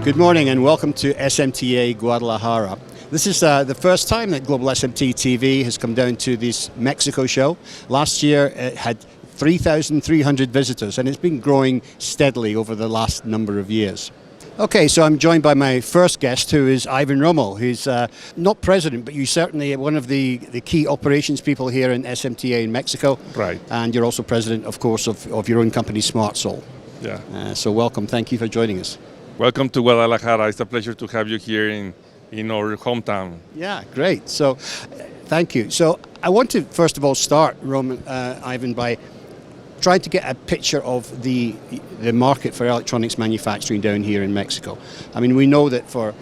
Good morning and welcome to SMTA Guadalajara. This is the first time that Global SMT TV has come down to this Mexico show. Last year it had 3,300 visitors and it's been growing steadily over the last number of years. Okay, so I'm joined by my first guest, who is Ivan Romo, who's not president, but you're certainly one of the key operations people here in SMTA in Mexico. Right. And you're also president, of course, of your own company, SmartSol. Yeah. So welcome. Thank you for joining us. Welcome to Guadalajara. It's a pleasure to have you here in our hometown. Yeah, great. So thank you. So I want to, first of all, start, Ivan, by trying to get a picture of the market for electronics manufacturing down here in Mexico. I mean, we know that for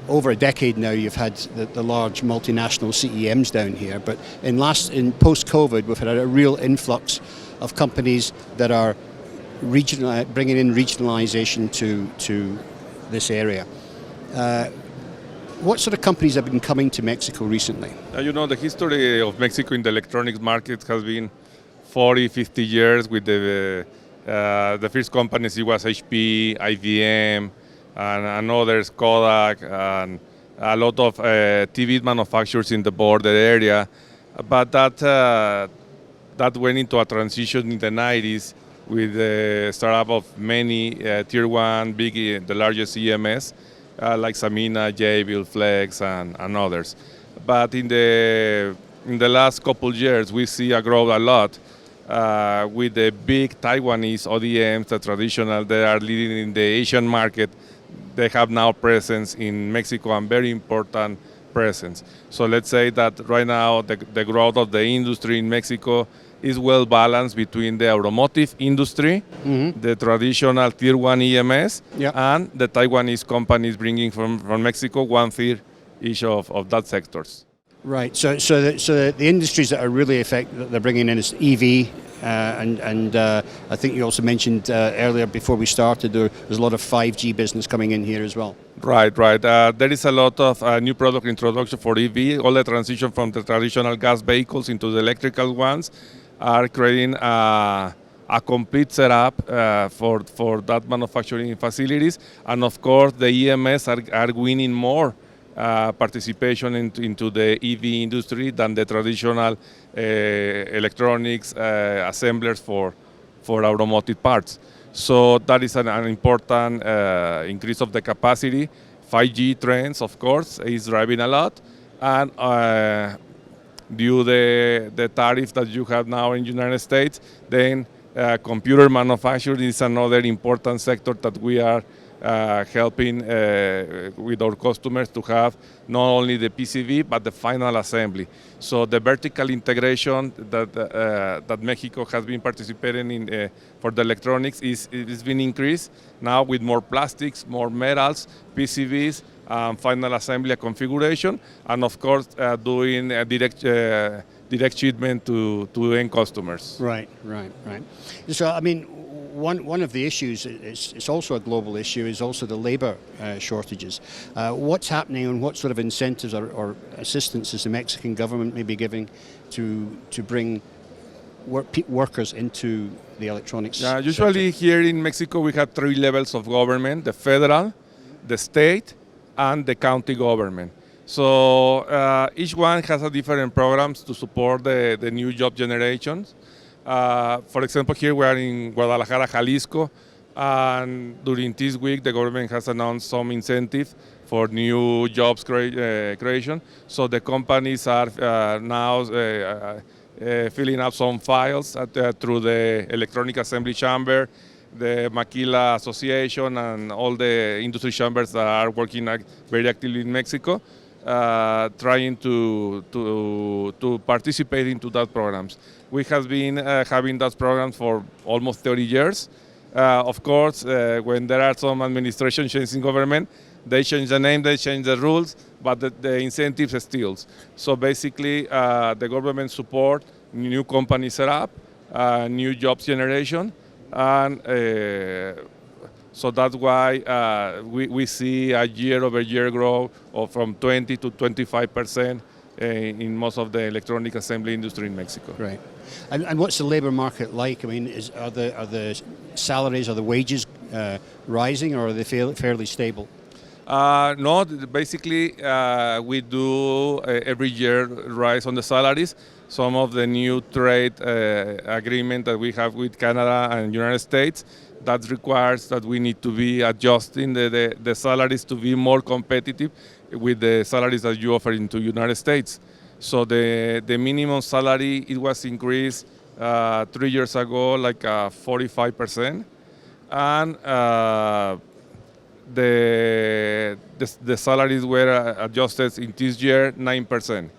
over a decade now you've had the large multinational CEMs down here, but in post-COVID we've had a real influx of companies that are bringing in regionalization to this area. What sort of companies have been coming to Mexico recently? You know, the history of Mexico in the electronics market has been 40, 50 years with the first companies. It was HP, IBM, and others, Kodak, and a lot of TV manufacturers in the border area. But that went into a transition in the 90s with the startup of many tier one, the largest EMS, like Samina, Jabil, Flex, and others. But in the last couple years, we see a growth a lot with the big Taiwanese ODMs, the traditional, they are leading in the Asian market. They have now presence in Mexico, and very important presence. So let's say that right now the growth of the industry in Mexico is well balanced between the automotive industry, the traditional tier one EMS, and the Taiwanese companies bringing from Mexico 1/3 each of that sectors. Right. So the industries that are really affected that they're bringing in is EV, and I think you also mentioned earlier before we started there's a lot of 5G business coming in here as well. Right. There is a lot of new product introduction for EV. All the transition from the traditional gas vehicles into the electrical ones are creating a complete setup for that manufacturing facilities, and of course the EMS are winning more participation into the EV industry than the traditional electronics assemblers for automotive parts. So that is an important increase of the capacity. 5G trends, of course, is driving a lot, and due the tariff that you have now in the United States, then computer manufacturing is another important sector that we are helping with our customers to have not only the PCB but the final assembly. So the vertical integration that Mexico has been participating in for the electronics is being increased now with more plastics, more metals, PCBs, final assembly configuration, and of course doing direct shipment to end customers. Right. So I mean, one of the issues, it's also a global issue, is also the labor shortages. What's happening and what sort of incentives or assistance is the Mexican government maybe giving to bring workers into the electronics sector? Usually here in Mexico we have 3 levels of government: the federal, the state, and the county government. So each one has a different programs to support the new job generations. For example, here we are in Guadalajara, Jalisco, and during this week the government has announced some incentive for new jobs creation. So the companies are now filling up some files through the Electronic Assembly Chamber, the Maquila Association, and all the industry chambers that are working very actively in Mexico, trying to participate into that programs. We have been having that program for almost 30 years. Of course, when there are some administration changes in government, they change the name, they change the rules, but the incentives are still. So basically, the government support new company setup, new jobs generation, and so that's why we see a year-over-year growth of from 20 to 25% in most of the electronic assembly industry in Mexico. Right. And what's the labor market like? I mean, are the salaries, are the wages rising, or are they fairly stable? No, basically we do every year rise on the salaries. Some of the new trade agreement that we have with Canada and United States, that requires that we need to be adjusting the salaries to be more competitive with the salaries that you offer into United States. So the minimum salary, it was increased 3 years ago, like 45%. And the salaries were adjusted in this year 9%.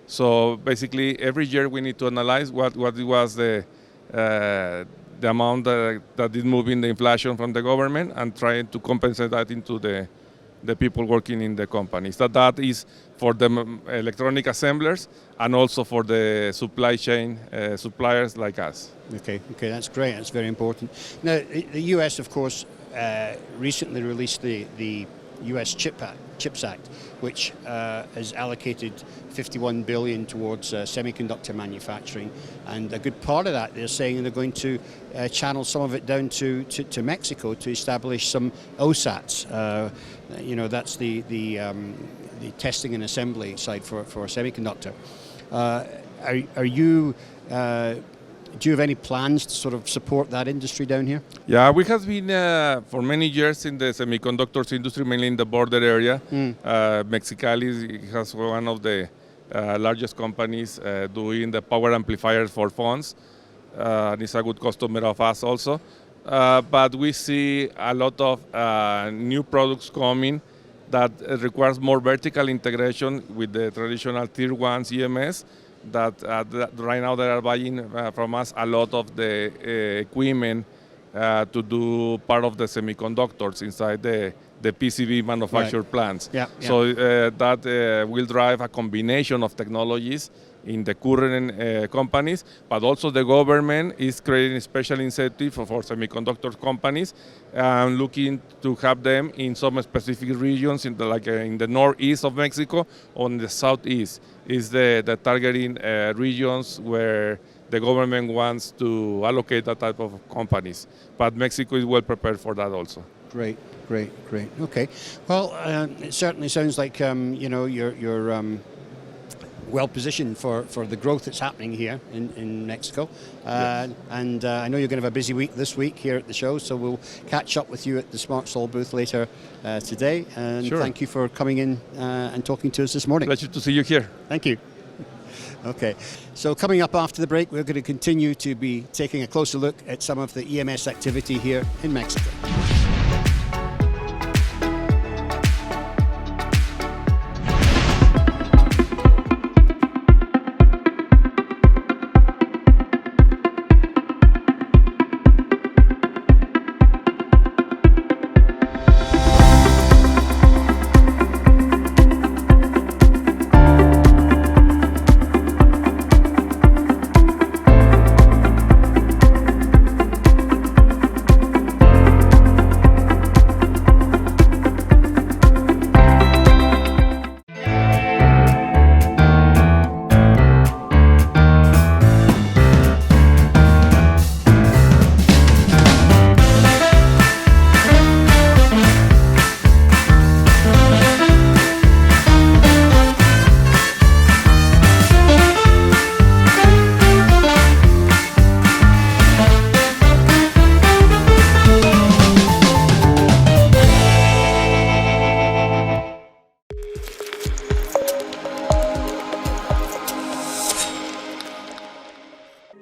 So basically, every year we need to analyze what was the amount that is moving the inflation from the government and trying to compensate that into the people working in the companies. That is for the electronic assemblers and also for the supply chain suppliers like us. Okay, that's great. That's very important. Now, the US, of course, recently released the US CHIPS Act, which has allocated $51 billion towards semiconductor manufacturing, and a good part of that they're saying they're going to channel some of it down to Mexico to establish some OSATs. That's the testing and assembly side for semiconductor. Are you? Do you have any plans to sort of support that industry down here? Yeah, we have been for many years in the semiconductors industry, mainly in the border area. Mexicali has one of the largest companies doing the power amplifiers for phones. And it's a good customer of us also. But we see a lot of new products coming that requires more vertical integration with the traditional Tier 1 EMS. That right now they are buying from us a lot of the equipment to do part of the semiconductors inside the PCB manufactured plants. So that will drive a combination of technologies in the current companies, but also the government is creating a special incentive for semiconductor companies and looking to have them in some specific regions, in the northeast of Mexico or in the southeast. Is the targeting regions where the government wants to allocate that type of companies. But Mexico is well prepared for that also. Great. Okay. Well, it certainly sounds like you're well positioned for the growth that's happening here in Mexico. Yes. And I know you're going to have a busy week this week here at the show, so we'll catch up with you at the SmartSol booth later today. And sure. Thank you for coming in and talking to us this morning. Pleasure to see you here. Thank you. Okay, so coming up after the break, we're going to continue to be taking a closer look at some of the EMS activity here in Mexico.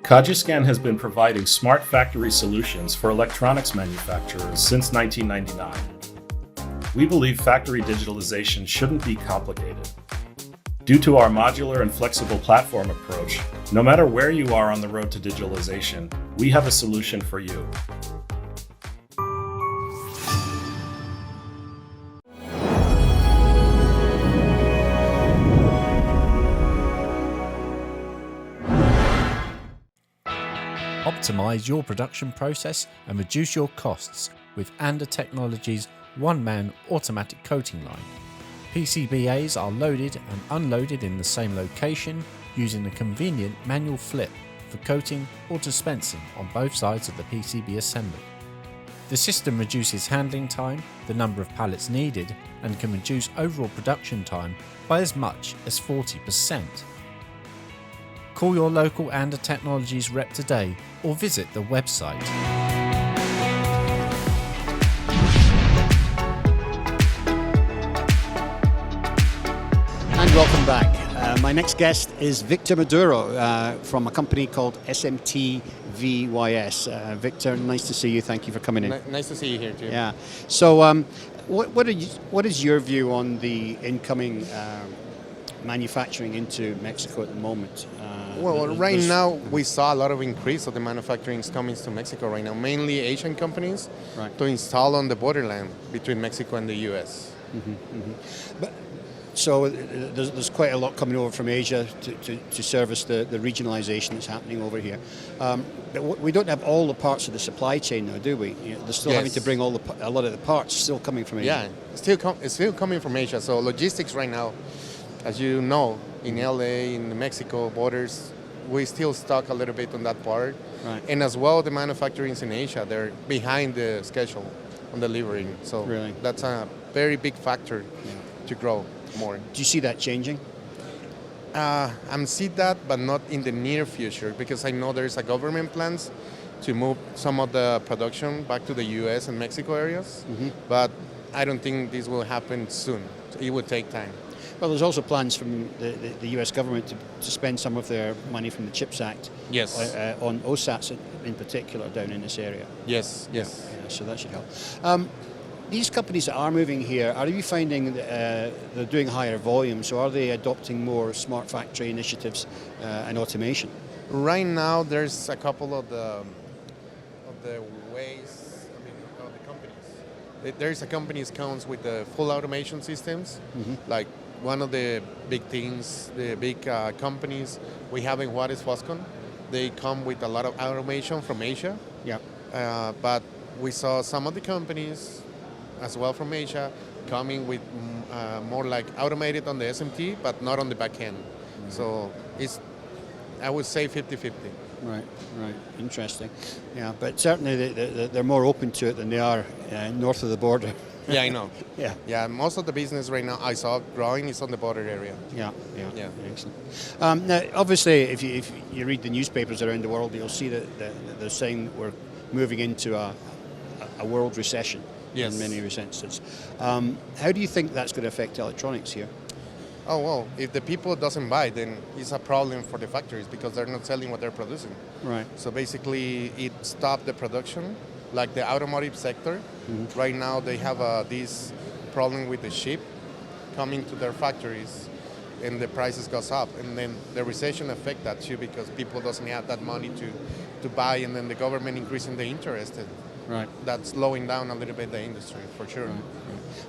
Kajiscan has been providing smart factory solutions for electronics manufacturers since 1999. We believe factory digitalization shouldn't be complicated. Due to our modular and flexible platform approach, no matter where you are on the road to digitalization, we have a solution for you. Optimize your production process and reduce your costs with Anda Technologies' one-man automatic coating line. PCBAs are loaded and unloaded in the same location using a convenient manual flip for coating or dispensing on both sides of the PCB assembly. The system reduces handling time, the number of pallets needed, and can reduce overall production time by as much as 40%. Call your local Anda Technologies rep today or visit the website. And welcome back. My next guest is Victor Maduro from a company called SMTVYS. Victor, nice to see you. Thank you for coming in. Nice to see you here too. Yeah. So, what is your view on the incoming manufacturing into Mexico at the moment? Right now we saw a lot of increase of the manufacturing coming to Mexico right now, mainly Asian companies, Right. to install on the borderland between Mexico and the U.S. So there's quite a lot coming over from Asia to service the regionalization that's happening over here. But we don't have all the parts of the supply chain now, do we? They're still having to bring a lot of the parts still coming from Asia. Yeah, it's still coming from Asia. So logistics right now, as you know, in LA, in the Mexico borders, we still stuck a little bit on that part. Right. And as well, the manufacturing in Asia, they're behind the schedule on delivering. So Really? that's a very big factor to grow more. Do you see that changing? I'm seeing that, but not in the near future, because I know there's a government plans to move some of the production back to the U.S. and Mexico areas, but I don't think this will happen soon. It will take time. Well, there's also plans from the U.S. government to spend some of their money from the CHIPS Act on OSATs in particular down in this area. Yes. Yeah, so that should help. These companies that are moving here, are you finding they're doing higher volumes, so are they adopting more smart factory initiatives and automation? Right now, there's a couple of the ways, of the companies. There's a company that comes with the full automation systems, like one of the big things, the big companies we have in Juarez, Foscon, they come with a lot of automation from Asia. Yeah. But we saw some of the companies as well from Asia coming with more like automated on the SMT, but not on the back end. So it's, I would say 50-50. Right. Interesting. Yeah, but certainly they're more open to it than they are north of the border. Yeah, I know. Yeah. Most of the business right now I saw growing is on the border area. Yeah. Excellent. Now, obviously, if you read the newspapers around the world, you'll see that they're saying we're moving into a world recession in many instances. How do you think that's going to affect electronics here? Oh, well, if the people doesn't buy, then it's a problem for the factories because they're not selling what they're producing. Right. So basically, it stopped the production, like the automotive sector. Right now, they have this problem with the ship coming to their factories, and the prices goes up. And then the recession affect that too because people doesn't have that money to buy, and then the government increasing the interest. Right. That's slowing down a little bit the industry, for sure. Right.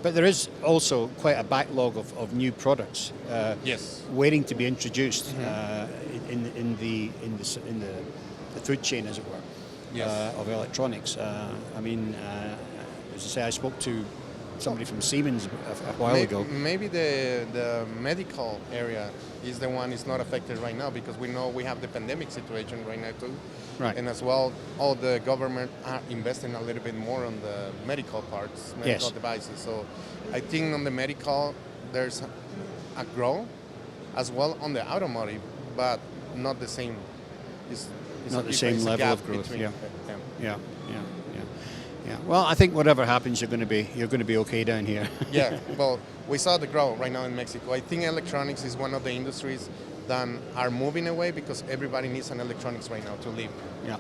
But there is also quite a backlog of new products waiting to be introduced in the food chain, as it were, of electronics. As I say, I spoke to somebody from Siemens a while ago. Maybe the medical area is the one is not affected right now because we know we have the pandemic situation right now too. Right. And as well, all the government are investing a little bit more on the medical parts, medical devices. So I think on the medical, there's a growth as well on the automotive, but not the same. It's not the same level of growth. Between them. Yeah. Well, I think whatever happens, you're going to be okay down here. Yeah. Well, we saw the growth right now in Mexico. I think electronics is one of the industries that are moving away because everybody needs an electronics right now to live. Yeah.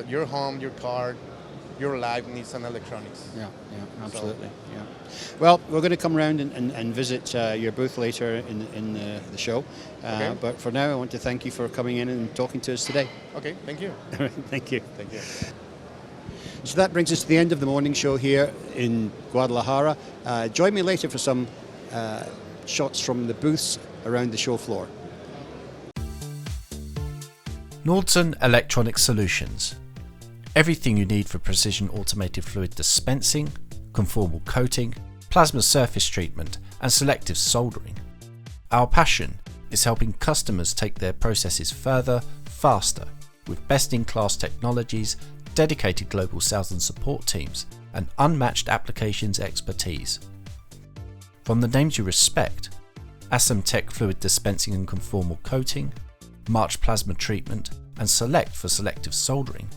Your home, your car, your life needs an electronics. Yeah, absolutely. So. Yeah. Well, we're going to come around and visit your booth later in the show. Okay. But for now, I want to thank you for coming in and talking to us today. Okay, thank you. Thank you. Thank you. So that brings us to the end of the morning show here in Guadalajara. Join me later for some shots from the booths around the show floor. Nordson Electronic Solutions. Everything you need for precision automated fluid dispensing, conformal coating, plasma surface treatment, and selective soldering. Our passion is helping customers take their processes further, faster, with best-in-class technologies dedicated global sales and support teams, and unmatched applications expertise. From the names you respect, Assemtec Fluid Dispensing and Conformal Coating, March Plasma Treatment, and Select for selective soldering,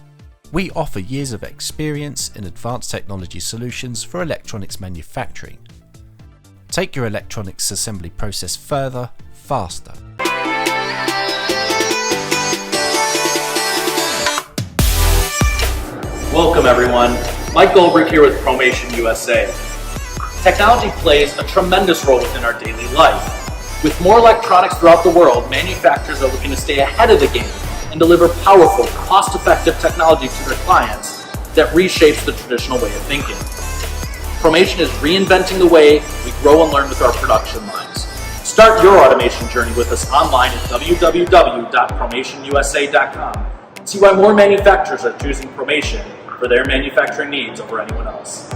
we offer years of experience in advanced technology solutions for electronics manufacturing. Take your electronics assembly process further, faster. Welcome everyone, Mike Goldberg here with Promation USA. Technology plays a tremendous role within our daily life. With more electronics throughout the world, manufacturers are looking to stay ahead of the game and deliver powerful, cost-effective technology to their clients that reshapes the traditional way of thinking. Promation is reinventing the way we grow and learn with our production lines. Start your automation journey with us online at www.promationusa.com and see why more manufacturers are choosing Promation for their manufacturing needs over anyone else.